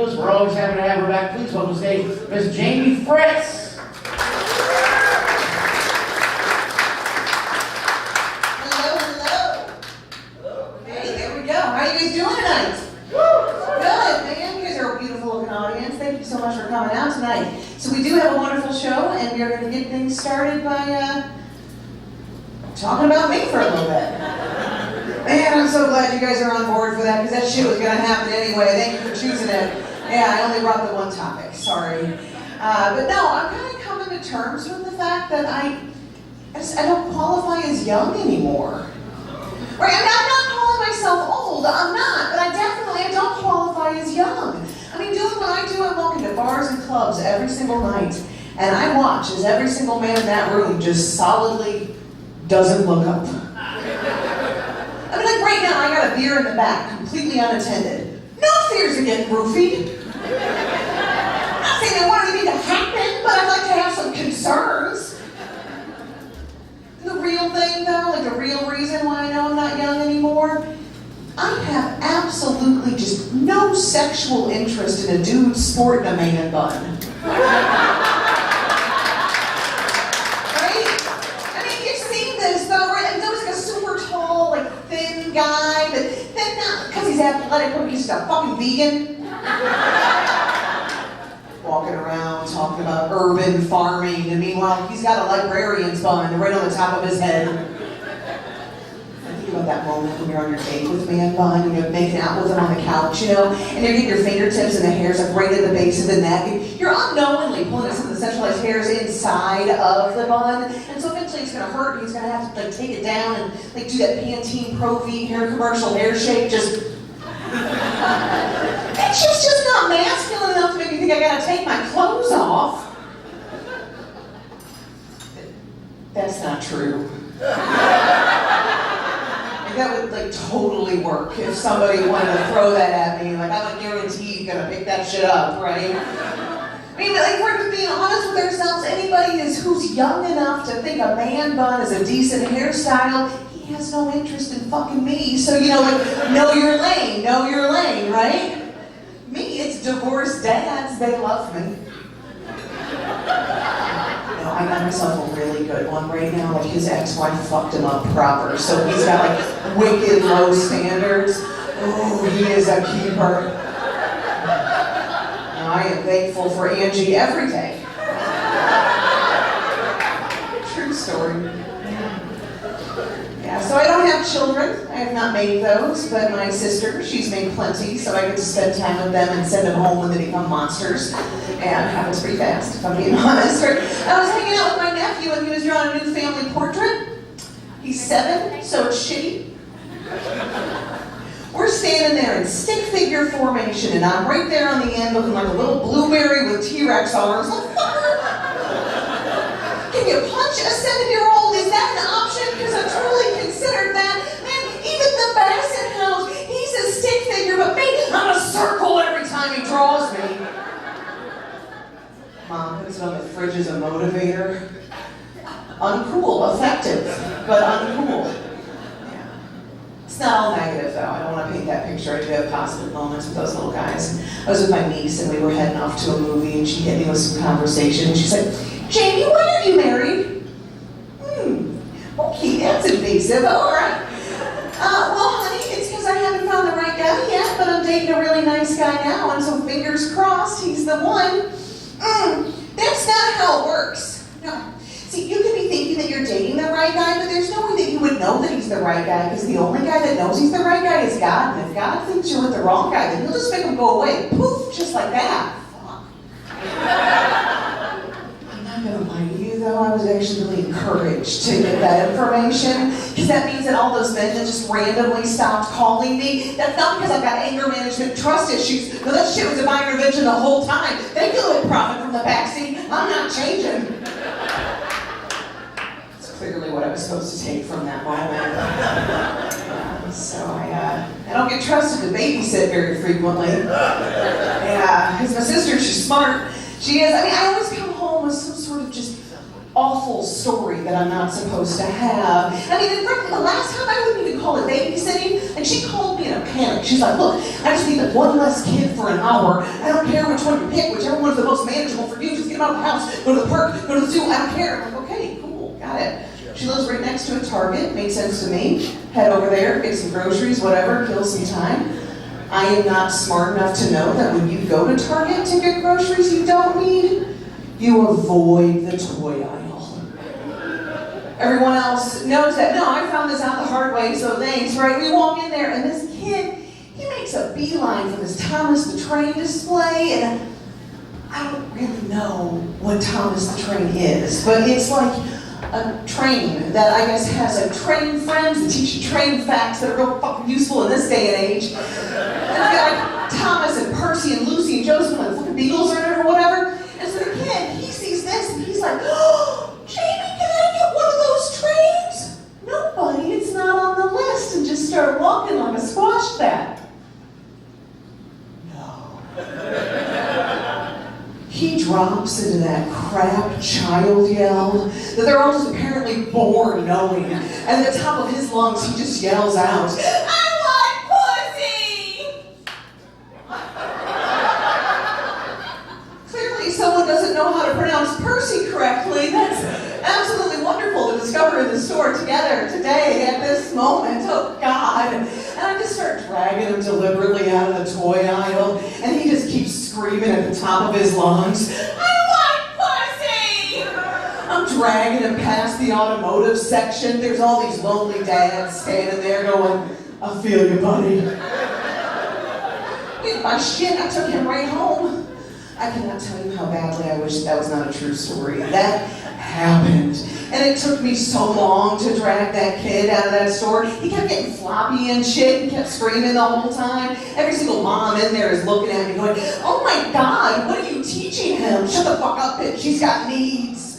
Angeles. We're always happy to have her back. Please welcome to stage Miss Jamie Fritz. Hello, hello. Hey, there we go. How are you guys doing tonight? Good, man. You guys are a beautiful looking audience. Thank you so much for coming out tonight. So we do have a wonderful show, and we are going to get things started by talking about me for a little bit. Man, I'm so glad you guys are on board for that, because that shit was going to happen anyway. Thank you for choosing it. Yeah, I only brought the one topic. Sorry. But no, I'm kind of coming to terms with the fact that I don't qualify as young anymore. Right? I'm not calling myself old. I'm not. But I don't qualify as young. I mean, doing what I do, I walk into bars and clubs every single night, and I watch as every single man in that room just solidly doesn't look up. I mean, like right now, I got a beer in the back, completely unattended. No fears of getting roofied. I'm not saying I want anything to happen, but I'd like to have some concerns. The real thing, though, like the real reason why I know I'm not young anymore, I have absolutely just no sexual interest in a dude sporting a man bun. Guy, but then not because he's athletic, but he's just a fucking vegan. Walking around talking about urban farming, and meanwhile he's got a librarian's bun right on the top of his head. I think about that moment when you're on your date with man bun, and you're making out with him on the couch, and you're getting your fingertips and the hairs like right at the base of the neck, and you're unknowingly pulling some of the centralized hairs inside of the bun, and so eventually it's gonna hurt, and he's gonna have to like take it down and like do that Pantene Pro V hair commercial hair shape, just it's just not masculine enough to make me think I gotta take my clothes off. That's not true. That would like totally work if somebody wanted to throw that at me. Like, I'm like guaranteed gonna pick that shit up, right? I mean, like, we're just being honest with ourselves. Anybody who's young enough to think a man bun is a decent hairstyle, he has no interest in fucking me. So, like, know your lane, right? Me, it's divorced dads, they love me. I got myself a really good one right now. Like, his ex-wife fucked him up proper, so he's got like wicked low standards. Oh, he is a keeper. Now, I am thankful for Angie every day. True story. Yeah, so I don't have children. I have not made those, but my sister, she's made plenty, so I get to spend time with them and send them home when they become monsters. And it happens pretty fast, if I'm being honest. I was hanging out with my nephew and he was drawing a new family portrait. He's 7, so it's shitty. We're standing there in stick figure formation, and I'm right there on the end looking like a little blueberry with T-Rex arms. Like, can you punch a 7-year-old? Is that an option? Because I've truly considered that. Man, even the Basset Hound, he's a stick figure, but maybe I'm a circle every time he draws me. Mom puts it on the fridge as a motivator. Uncool, effective, but uncool. Yeah. It's not all negative, though. I don't want to paint that picture. I do have positive moments with those little guys. I was with my niece, and we were heading off to a movie, and she hit me with some conversation, and she said, "Jamie, when are you married?" Okay, that's invasive. All right. Well, honey, it's because I haven't found the right guy yet, but I'm dating a really nice guy now, and so fingers crossed he's the one. That's not how it works. No. See, you could be thinking that you're dating the right guy, but there's no way that you would know that he's the right guy, because the only guy that knows he's the right guy is God, and if God thinks you're with the wrong guy, then he'll just make him go away. Poof, just like that. Fuck. I'm not gonna lie to you, though, I was actually really encouraged to get that information, because that means that all those men that just randomly stopped calling me, that's not because I've got anger management trust issues. No, that shit was divine intervention the whole time. They feel like profit from the backseat. I'm not changing. That's clearly what I was supposed to take from that moment. So I don't get trusted to babysit very frequently. Yeah, because my sister, she's smart. She is. I mean, I always come home with some sort of just awful story that I'm not supposed to have. I mean, and frankly, the last time I wouldn't even call it babysitting. And she called me in a panic. She's like, look, I just need that one less kid for an hour. I don't care which one you pick, whichever one's the most manageable for you. Just get them out of the house, go to the park, go to the zoo, I don't care. I'm like, okay, cool, got it. She lives right next to a Target, makes sense to me. Head over there, get some groceries, whatever, kill some time. I am not smart enough to know that when you go to Target to get groceries you don't need, you avoid the toy aisle. Everyone else knows that. No, I found this out the hard way, so thanks, right? We walk in there, and this kid, he makes a beeline for this Thomas the Train display, and I don't really know what Thomas the Train is, but it's like a train that I guess has like train friends that teach you train facts that are real fucking useful in this day and age. And I got like Thomas and Percy and Lucy and Joseph and the fucking Beagles in it or whatever. And so the kid, he sees this and he's like, oh, Jamie, can I get one of those trains? No, buddy, it's not on the list. And just start walking like a squash bat. No. He drops into that crap child yell that they're all just apparently born knowing. And at the top of his lungs, he just yells out, I want pussy! Clearly someone doesn't know how to pronounce Percy correctly. That's absolutely wonderful to discover in the store together today at this moment. Oh God. And I just start dragging him deliberately out of the toy aisle, and he just keeps screaming at the top of his lungs, I want pussy! I'm dragging him past the automotive section. There's all these lonely dads standing there going, I feel you, buddy. With my shit, I took him right home. I cannot tell you how badly I wish that was not a true story. That happened. And it took me so long to drag that kid out of that store. He kept getting floppy and shit. He kept screaming the whole time. Every single mom in there is looking at me going, oh my God, what are you teaching him? Shut the fuck up, bitch. She's got needs.